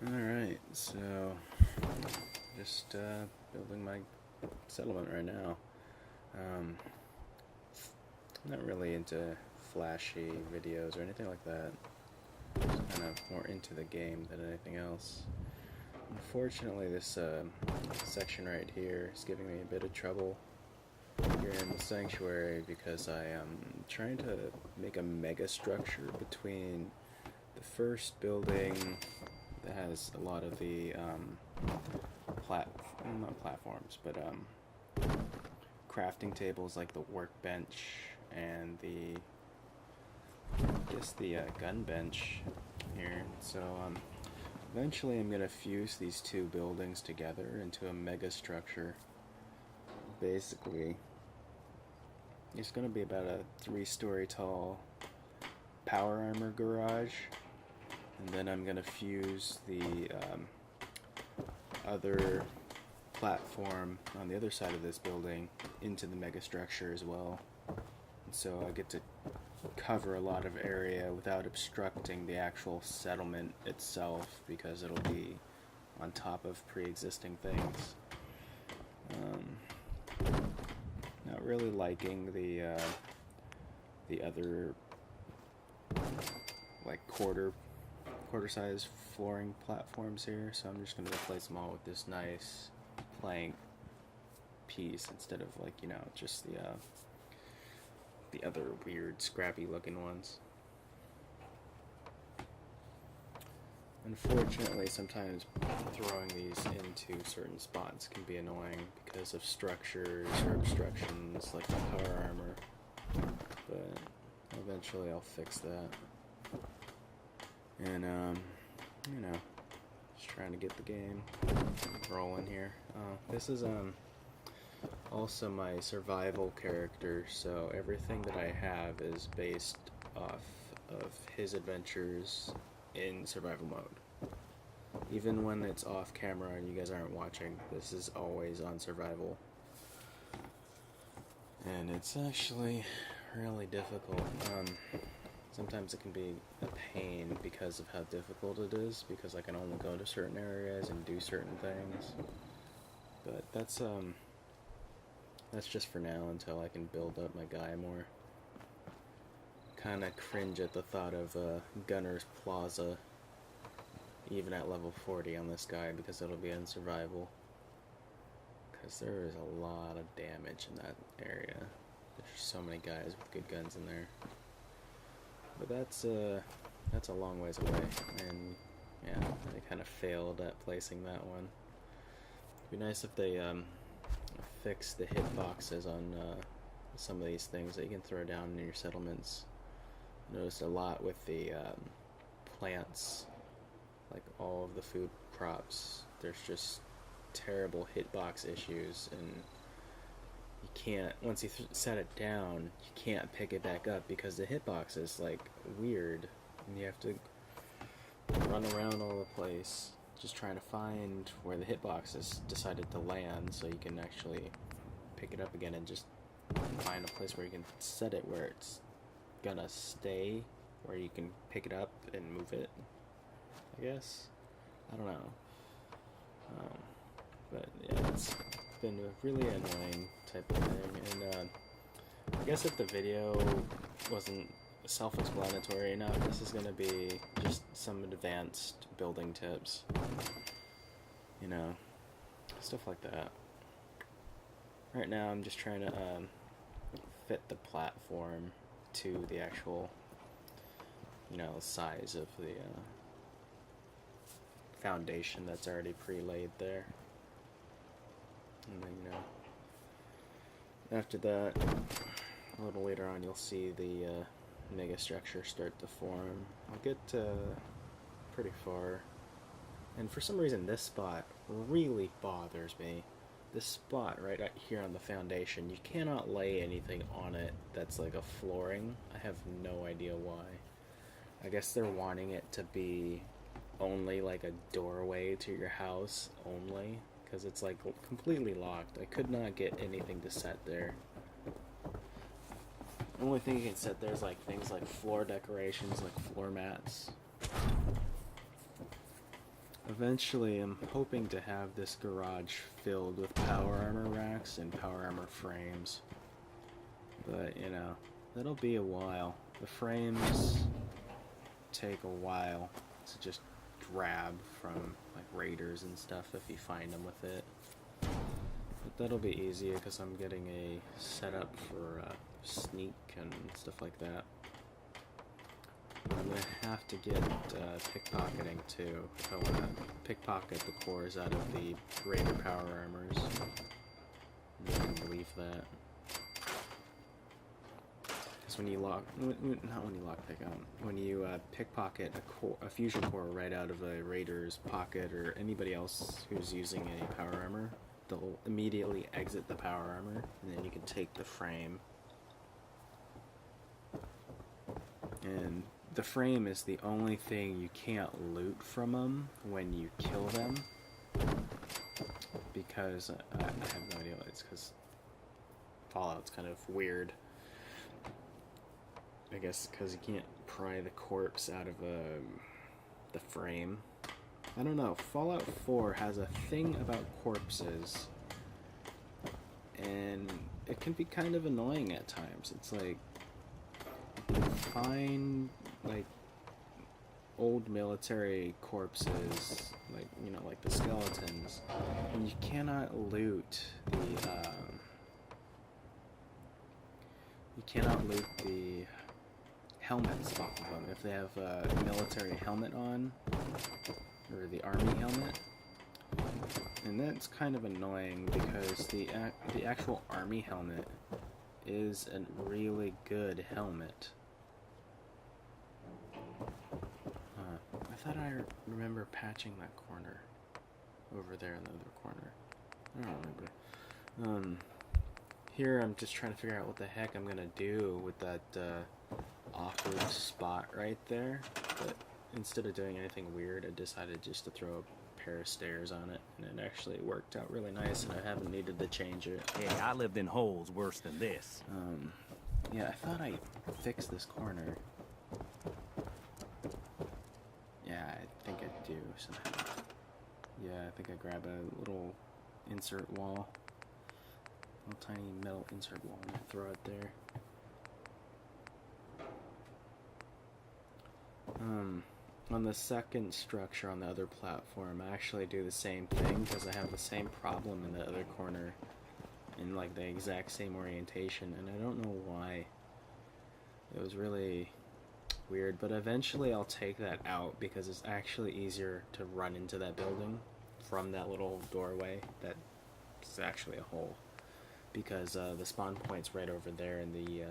Alright, so just building my settlement right now. Um, not really into flashy videos or anything like that. Just kind of more into the game than anything else. Unfortunately, this section right here is giving me a bit of trouble here in the sanctuary because I am trying to make a mega structure between the first building that has a lot of the not platforms, but crafting tables like the workbench and the gun bench here. So eventually I'm gonna fuse these two buildings together into a mega structure. Basically, it's gonna be about a 3-story tall power armor garage, and then I'm gonna fuse the other platform on the other side of this building into the mega structure as well. And so I get to cover a lot of area without obstructing the actual settlement itself because it'll be on top of pre-existing things. Not really liking the other like quarter size flooring platforms here, so I'm just going to replace them all with this nice plank piece instead of, like, you know, just the other weird scrappy looking ones. Unfortunately, sometimes throwing these into certain spots can be annoying because of structures or obstructions like the power armor, but eventually I'll fix that. And you know, just trying to get the game rolling here. This is also my survival character, so everything that I have is based off of his adventures in survival mode. Even when it's off camera and you guys aren't watching, this is always on survival. And it's actually really difficult. Sometimes it can be a pain because of how difficult it is, because I can only go to certain areas and do certain things. But that's just for now until I can build up my guy more. Kinda cringe at the thought of Gunner's Plaza, even at level 40 on this guy, because it'll be in survival. Because there is a lot of damage in that area. There's so many guys with good guns in there. But that's a long ways away, and yeah, I kind of failed at placing that one. It'd be nice if they fix the hitboxes on some of these things that you can throw down in your settlements. I noticed a lot with the plants, like all of the food crops, there's just terrible hitbox issues, and you can't, once you set it down, you can't pick it back up because the hitbox is like weird, and you have to run around all the place just trying to find where the hitbox has decided to land so you can actually pick it up again and just find a place where you can set it where it's gonna stay, where you can pick it up and move it, I guess. I don't know. But yeah, it's been a really annoying type of thing, and I guess if the video wasn't self-explanatory enough, this is going to be just some advanced building tips, you know, stuff like that. Right now I'm just trying to fit the platform to the actual, you know, size of the foundation that's already pre-laid there. And then, you know, after that, a little later on, you'll see the mega structure start to form. I'll get pretty far, and for some reason this spot really bothers me. This spot right out here on the foundation, you cannot lay anything on it that's like a flooring. I have no idea why. I guess they're wanting it to be only like a doorway to your house only, because it's like completely locked. I could not get anything to set there. The only thing you can set there is like things like floor decorations, like floor mats. eventually I'm hoping to have this garage filled with power armor racks and power armor frames. But, you know, that'll be a while. The frames take a while to just grab from, like, raiders and stuff if you find them with it. But that'll be easier because I'm getting a setup for sneak and stuff like that. I'm going to have to get pickpocketing too if I want to pickpocket the cores out of the raider power armors. I can believe that. Because when you when you pickpocket a fusion core right out of a raider's pocket or anybody else who's using a power armor, they'll immediately exit the power armor, and then you can take the frame. And the frame is the only thing you can't loot from them when you kill them. Because, I have no idea, it's because Fallout's kind of weird. I guess because you can't pry the corpse out of the frame. I don't know, Fallout 4 has a thing about corpses, and it can be kind of annoying at times. It's like, you find, like, old military corpses, like, you know, like the skeletons, and you cannot loot the helmets off of them if they have a military helmet on, or the army helmet. And that's kind of annoying because the actual army helmet is a really good helmet. I thought I remember patching that corner over there in the other corner. I don't remember. Here I'm just trying to figure out what the heck I'm gonna do with that awkward spot right there. But instead of doing anything weird, I decided just to throw a pair of stairs on it, and it actually worked out really nice, and I haven't needed to change it. Hey, I lived in holes worse than this. Yeah, I thought I fixed this corner. Yeah, I think I do somehow. Yeah, I think I grab a little insert wall. A little tiny metal insert wall and throw it there. On the second structure on the other platform, I actually do the same thing because I have the same problem in the other corner in like the exact same orientation, and I don't know why. It was really weird, but eventually I'll take that out because it's actually easier to run into that building from that little doorway that's actually a hole, because the spawn point's right over there in the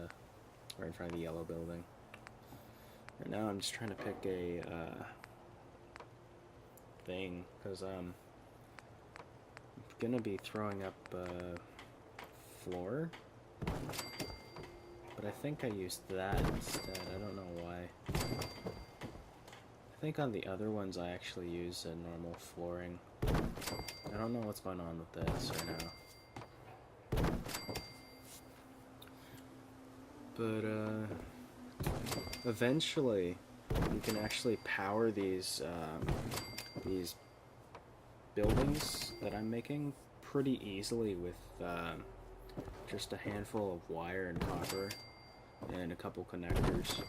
right in front of the yellow building. Right now I'm just trying to pick a thing because I'm gonna be throwing up floor, but I think I used that instead. I don't know why. I think on the other ones I actually use a normal flooring. I don't know what's going on with this right now. But eventually you can actually power these buildings that I'm making pretty easily with just a handful of wire and copper and a couple connectors,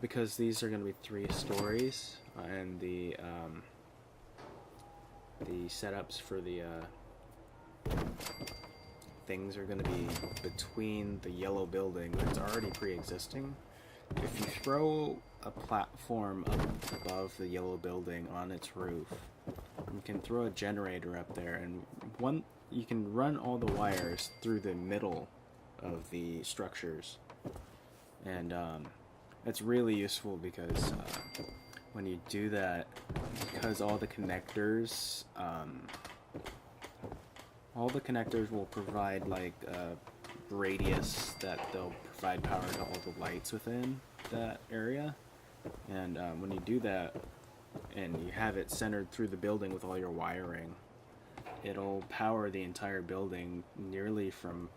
because these are going to be 3 stories, and the setups for the things are going to be between the yellow building that's already pre-existing. If you throw a platform up above the yellow building on its roof, you can throw a generator up there, and you can run all the wires through the middle of the structures, and it's really useful because when you do that, because all the connectors will provide like a radius that they'll provide power to all the lights within that area, and when you do that and you have it centered through the building with all your wiring, it'll power the entire building nearly from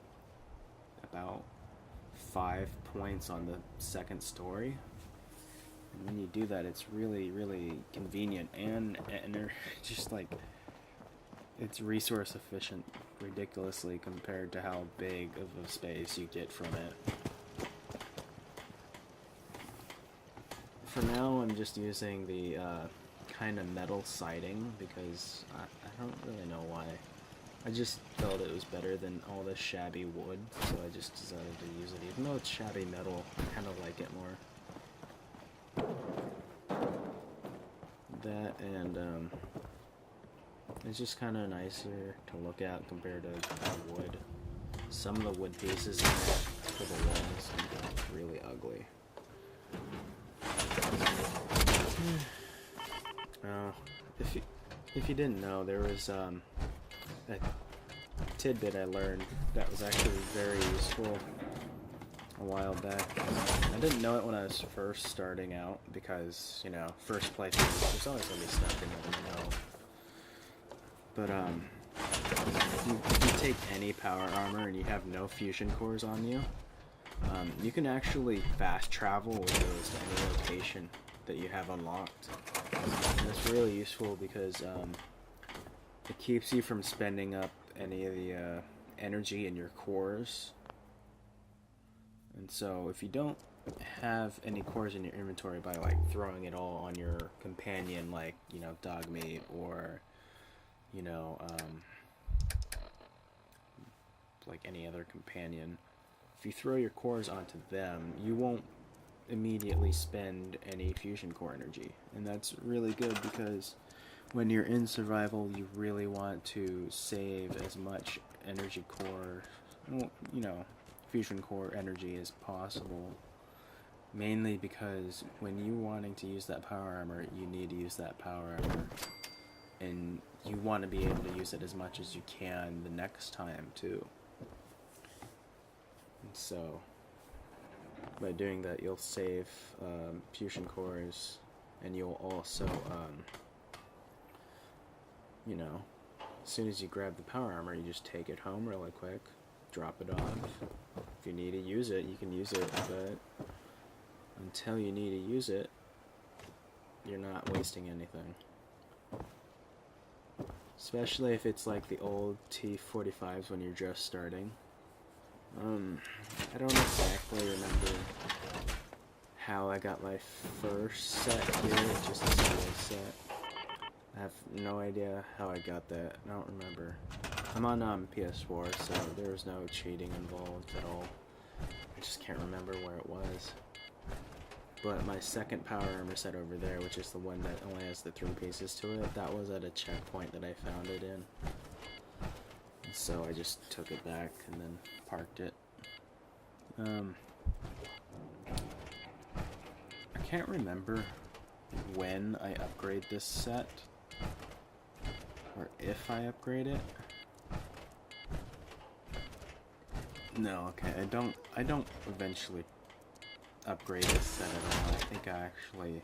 about 5 points on the second story. And when you do that, it's really, really convenient and just like it's resource efficient ridiculously compared to how big of a space you get from it. For now, I'm just using the kind of metal siding because I don't really know why. I just felt it was better than all this shabby wood, so I just decided to use it. Even though it's shabby metal, I kind of like it more. That and it's just kind of nicer to look at compared to wood. Some of the wood pieces in there for the walls are really ugly. If you didn't know, there was a tidbit I learned that was actually very useful a while back. I didn't know it when I was first starting out because, you know, first playthrough, there's always going to be stuff in it, you know. But if you take any power armor and you have no fusion cores on you, you can actually fast travel with those to any location that you have unlocked. And it's really useful because it keeps you from spending up any of the energy in your cores. And so if you don't have any cores in your inventory by like throwing it all on your companion, like, you know, dog meat or, you know, like any other companion, if you throw your cores onto them, you won't immediately spend any fusion core energy. And that's really good because when you're in survival, you really want to save as much energy core, you know, fusion core energy as possible. Mainly because when you're wanting to use that power armor, you need to use that power armor. And you want to be able to use it as much as you can the next time, too. And so, by doing that, you'll save fusion cores, and you'll also, you know, as soon as you grab the power armor, you just take it home really quick, drop it off. If you need to use it, you can use it, but until you need to use it, you're not wasting anything. Especially if it's like the old T45s when you're just starting. I don't exactly remember how I got my first set here, just a single set. I have no idea how I got that. I don't remember. I'm on PS4, so there was no cheating involved at all. I just can't remember where it was. But my second power armor set over there, which is the one that only has the 3 pieces to it, that was at a checkpoint that I found it in. So I just took it back and then parked it. I can't remember when I upgrade this set, or if I upgrade it. No, okay, I don't eventually upgrade this set at all. I think I actually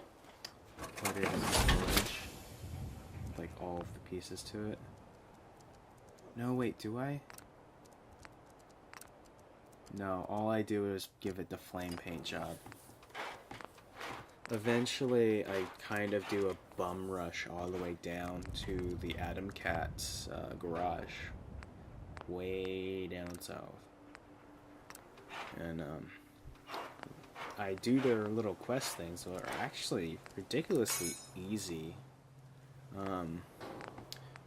put it in storage, like all of the pieces to it. No, wait, do I? No, all I do is give it the flame paint job. Eventually, I kind of do a bum rush all the way down to the Atom Cat's garage, way down south. And I do their little quest things, so they're actually ridiculously easy.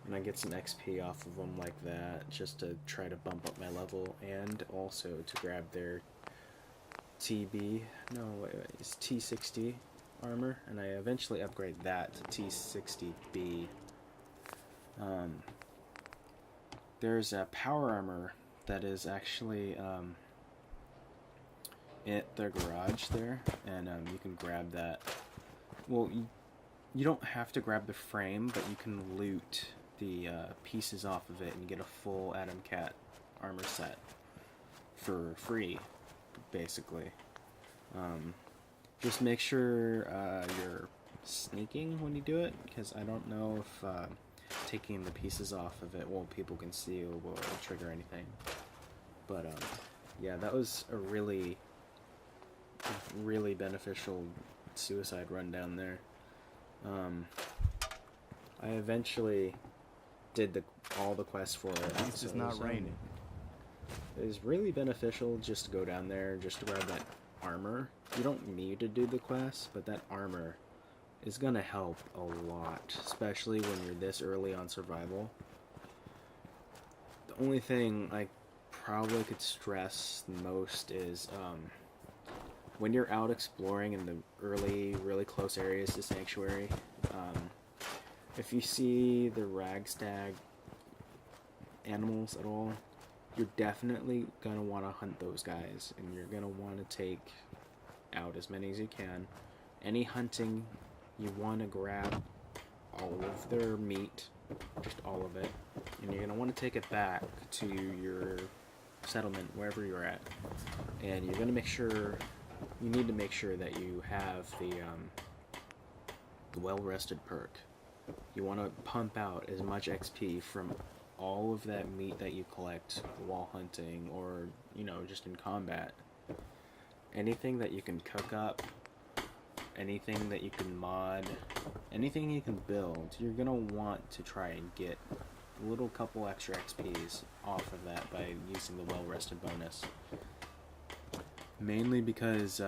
And I get some XP off of them like that, just to try to bump up my level, and also to grab their it's T60 armor, and I eventually upgrade that to T60B. There's a power armor that is actually at their garage there, and you can grab that. Well, you don't have to grab the frame, but you can loot the pieces off of it and get a full Atom Cat armor set for free, basically. Just make sure you're sneaking when you do it, because I don't know if taking the pieces off of it while people can see will trigger anything. But yeah, that was a really beneficial suicide run down there. I eventually did all the quests for it. At least it's not raining. It is really beneficial just to go down there, just to grab that armor. You don't need to do the quest, but that armor is gonna help a lot, especially when you're this early on survival. The only thing I probably could stress the most is when you're out exploring in the early, really close areas to Sanctuary, if you see the ragstag animals at all, you're definitely going to want to hunt those guys, and you're going to want to take out as many as you can. Any hunting, you want to grab all of their meat, just all of it, and you're going to want to take it back to your settlement, wherever you're at, and you're going to make sure, you need to make sure that you have the well-rested perk. You want to pump out as much XP from all of that meat that you collect while hunting, or, you know, just in combat. Anything that you can cook up, anything that you can mod, anything you can build, you're gonna want to try and get a little couple extra XPs off of that by using the well-rested bonus. Mainly because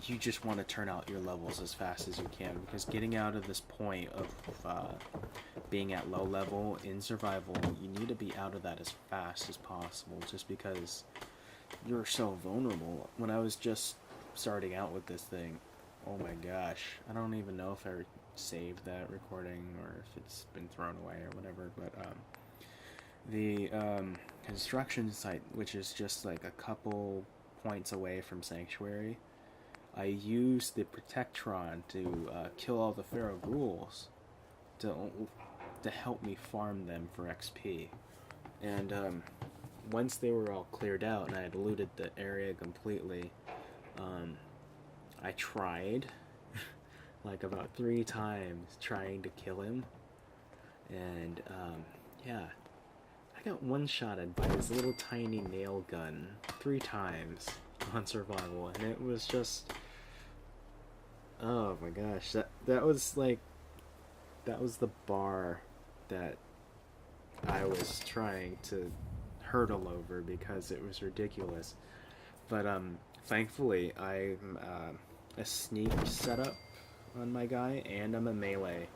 you just want to turn out your levels as fast as you can, because getting out of this point of being at low level in survival, you need to be out of that as fast as possible, just because you're so vulnerable. When I was just starting out with this thing, oh my gosh, I don't even know if I saved that recording or if it's been thrown away or whatever, but the construction site, which is just like a couple points away from Sanctuary, I used the Protectron to kill all the Pharaoh Ghouls to help me farm them for XP. And once they were all cleared out and I had looted the area completely, I tried like about 3 times trying to kill him, and yeah, I got one-shotted by his little tiny nail gun 3 times on survival, and it was just, oh my gosh, that was like, that was the bar that I was trying to hurdle over, because it was ridiculous. But thankfully I'm a sneak setup on my guy, and I'm a melee.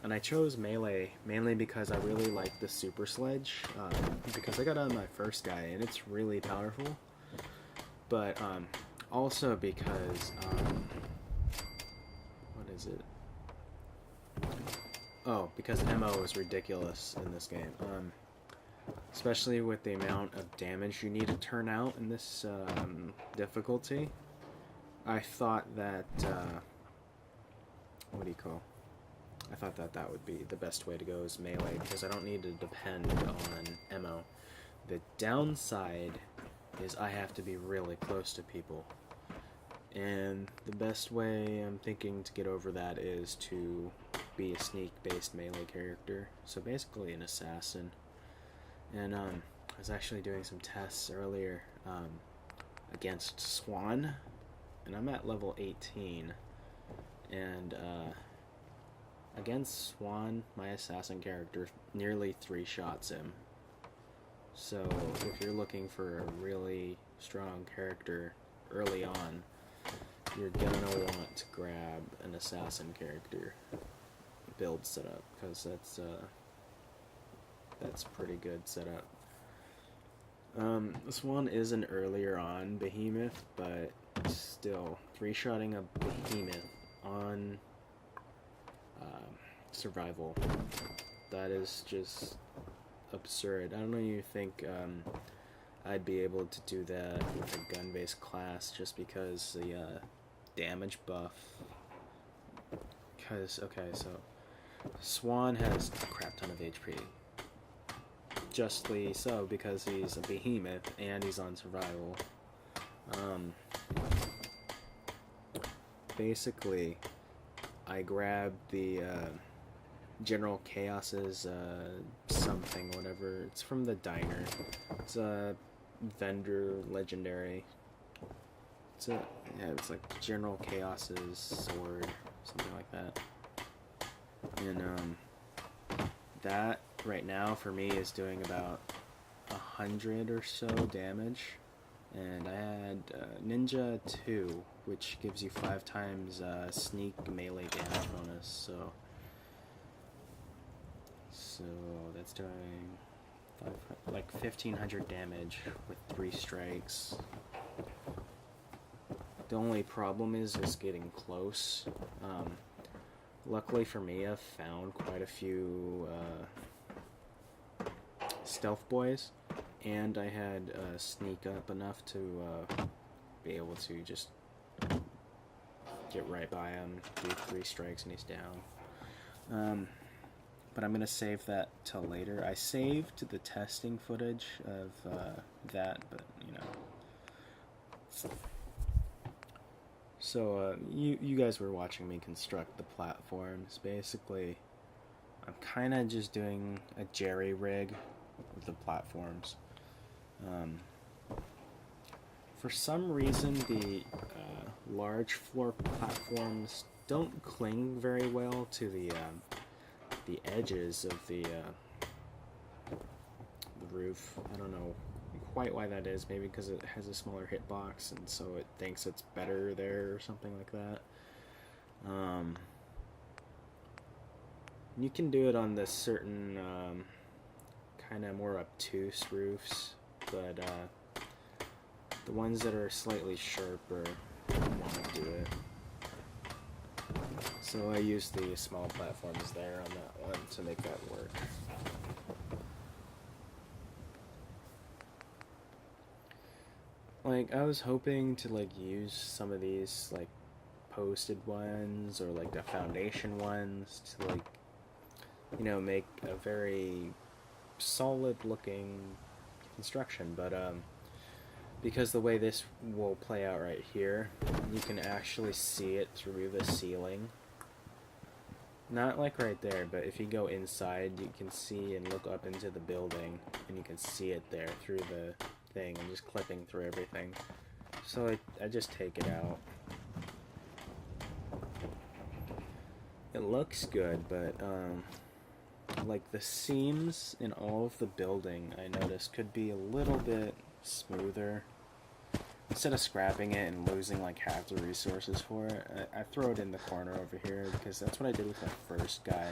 And I chose melee mainly because I really like the super sledge, because I got on my first guy and it's really powerful. But also because what is it? Oh, because MO is ridiculous in this game. Especially with the amount of damage you need to turn out in this difficulty. I thought that what do you call? I thought that that would be the best way to go, is melee, because I don't need to depend on MO. The downside is I have to be really close to people. And the best way I'm thinking to get over that is to be a sneak-based melee character. So basically an assassin. And I was actually doing some tests earlier against Swan, and I'm at level 18. And against Swan, my assassin character nearly 3-shots him. So if you're looking for a really strong character early on, you're gonna want to grab an assassin character build setup, because that's pretty good setup. This one is an earlier on behemoth, but still, 3-shotting a behemoth on survival, that is just absurd. I don't even think I'd be able to do that with a gun-based class, just because the damage buff. Because, okay, so Swan has a crap ton of HP. Justly so, because he's a behemoth and he's on survival. Basically, I grabbed the General Chaos's something, whatever. It's from the diner. It's a vendor legendary. what's it? Yeah, it's like General Chaos's sword, something like that. And that right now for me is doing about 100 or so damage. And I had Ninja 2, which gives you 5 times sneak melee damage bonus. So that's doing like 1500 damage with 3 strikes. The only problem is getting close. Luckily for me, I've found quite a few stealth boys, and I had sneak up enough to be able to just get right by him, do 3 strikes, and he's down. But I'm gonna save that till later. I saved the testing footage of that, but you know. So you guys were watching me construct the platforms. Basically, I'm kind of just doing a jerry rig with the platforms. For some reason, the large floor platforms don't cling very well to the edges of the roof. I don't know quite why that is. Maybe because it has a smaller hitbox, and so it thinks it's better there or something like that. You can do it on this certain kind of more obtuse roofs, but the ones that are slightly sharper won't do it. So I used the small platforms there on that one to make that work. Like, I was hoping to like use some of these like posted ones or like the foundation ones to like, you know, make a very solid looking construction, but because the way this will play out right here, you can actually see it through the ceiling. Not like right there, but if you go inside, you can see and look up into the building, and you can see it there through the thing, and just clipping through everything. So I just take it out. It looks good, but like the seams in all of the building, I noticed, could be a little bit smoother. Instead of scrapping it and losing like half the resources for it, I throw it in the corner over here, because that's what I did with my first guy.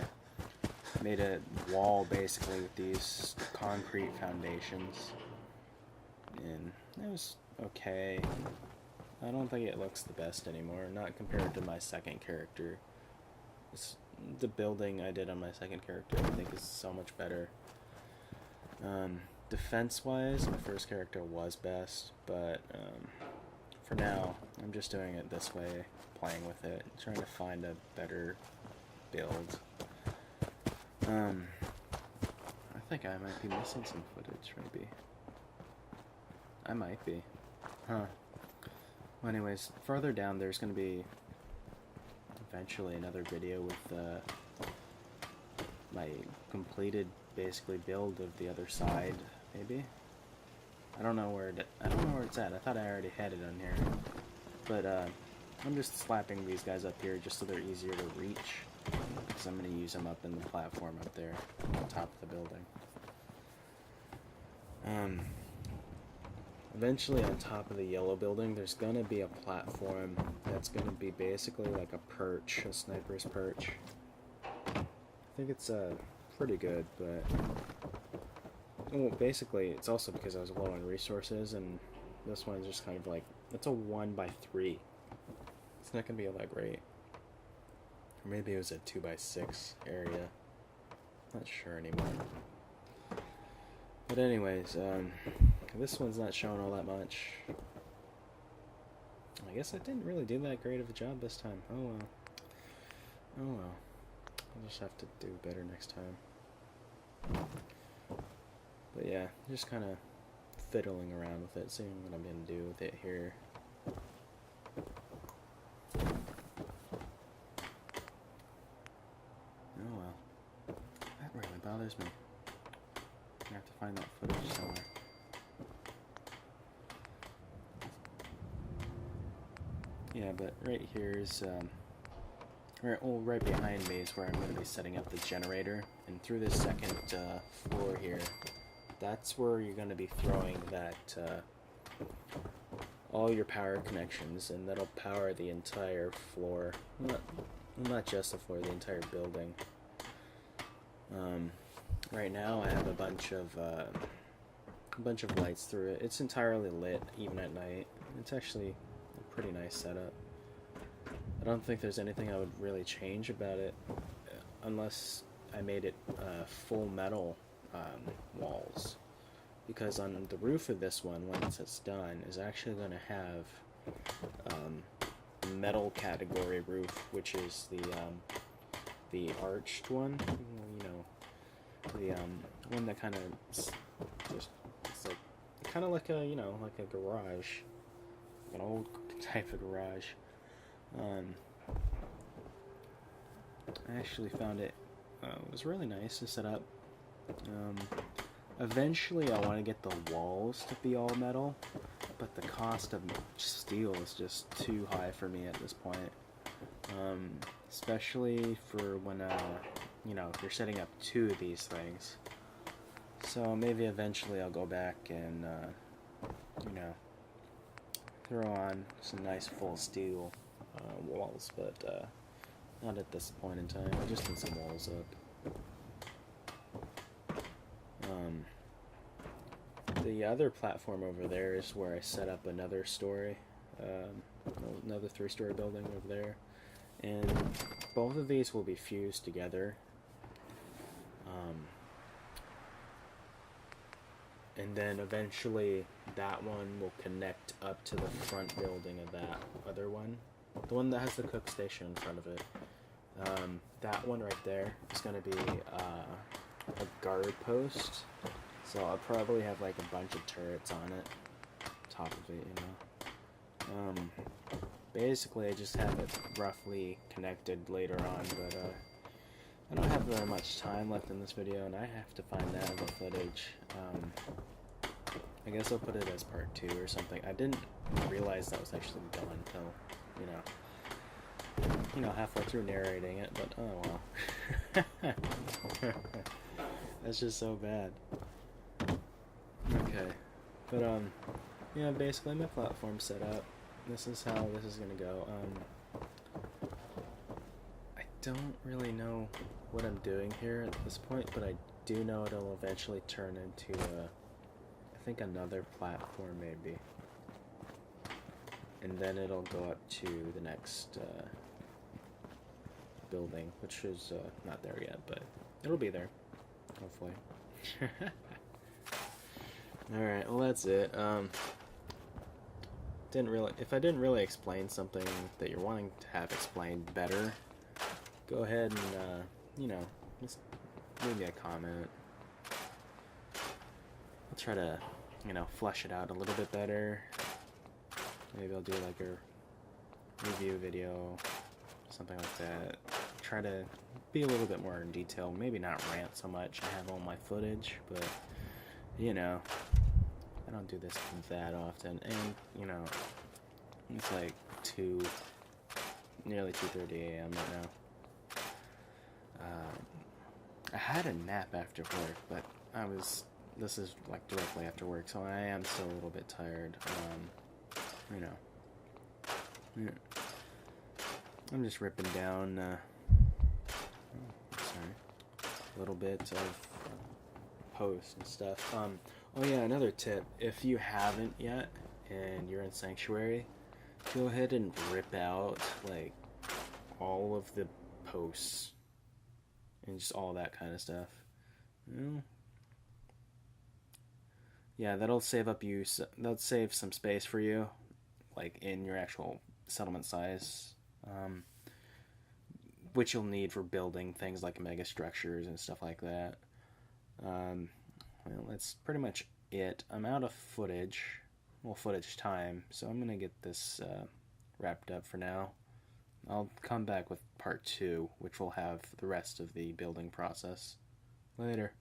Made a wall basically with these concrete foundations, and it was okay. I don't think it looks the best anymore, not compared to my second character. The building I did on my second character I think is so much better. Defense-wise, my first character was best, but for now, I'm just doing it this way, playing with it, trying to find a better build. I think I might be missing some footage, maybe. I might be. Huh. Well, anyways, further down there's going to be eventually another video with my completed, basically, build of the other side, maybe? I don't know where it's at. I thought I already had it on here. But I'm just slapping these guys up here just so they're easier to reach, because I'm going to use them up in the platform up there on top of the building. Eventually on top of the yellow building there's going to be a platform that's going to be basically like a perch, a sniper's perch. I think it's pretty good, but well, basically it's also because I was low on resources, and this one's just kind of like, it's a 1x3. It's not going to be all that great. Or maybe it was a 2x6 area. Not sure anymore. But anyways, this one's not showing all that much. I guess I didn't really do that great of a job this time. Oh well. Oh well. I'll just have to do better next time. But yeah, just kind of fiddling around with it, seeing what I'm going to do with it here. Oh well. That really bothers me. I have to find that footage somewhere. Yeah, but right here is, right behind me is where I'm going to be setting up the generator. And through this second floor here, that's where you're going to be throwing that, all your power connections, and that'll power the entire floor. Not just the floor, the entire building. Right now I have a bunch of lights through it. It's entirely lit, even at night. It's actually a pretty nice setup. I don't think there's anything I would really change about it, unless I made it full metal walls. Because on the roof of this one, once it's done, is actually going to have a metal category roof, which is the arched one. You know, the one that kind of just, it's like kind of like a, you know, like a garage, an old type of garage. I actually found it was really nice to set up. Eventually I want to get the walls to be all metal, but the cost of steel is just too high for me at this point. Especially for when, you know, if you're setting up 2 of these things. So maybe eventually I'll go back and, you know, throw on some nice full steel walls, but not at this point in time. I just need some walls up. The other platform over there is where I set up another story, another 3-story building over there, and both of these will be fused together. And then eventually that one will connect up to the front building of that other one, the one that has the cook station in front of it. That one right there is going to be a guard post. So I'll probably have like a bunch of turrets on it, top of it, you know. Basically I just have it roughly connected later on, but I don't have very much time left in this video, and I have to find that other footage. I guess I'll put it as part 2 or something. I didn't realize that was actually done until, you know, halfway through narrating it, but oh well. That's just so bad. Okay, but yeah, basically my platform's set up. This is how this is gonna go. I don't really know what I'm doing here at this point, but I do know it'll eventually turn into I think another platform maybe, and then it'll go up to the next building, which is not there yet, but it'll be there, hopefully. Alright, well that's it. If I didn't really explain something that you're wanting to have explained better, go ahead and, you know, just leave me a comment. I'll try to, you know, flesh it out a little bit better. Maybe I'll do like a review video, something like that. Try to be a little bit more in detail, maybe not rant so much. I have all my footage, but, you know, I don't do this that often, and, you know, it's like nearly 2:30 a.m. right now. I had a nap after work, but this is like directly after work, so I am still a little bit tired. You know, yeah. I'm just ripping down, a little bit of posts and stuff. Oh yeah, another tip, if you haven't yet and you're in Sanctuary, go ahead and rip out like all of the posts and just all that kind of stuff. Yeah, that'll save some space for you, like in your actual settlement size, which you'll need for building things like mega structures and stuff like that. Well, that's pretty much it. I'm out of footage time, so I'm gonna get this wrapped up for now. I'll come back with part 2, which will have the rest of the building process. Later.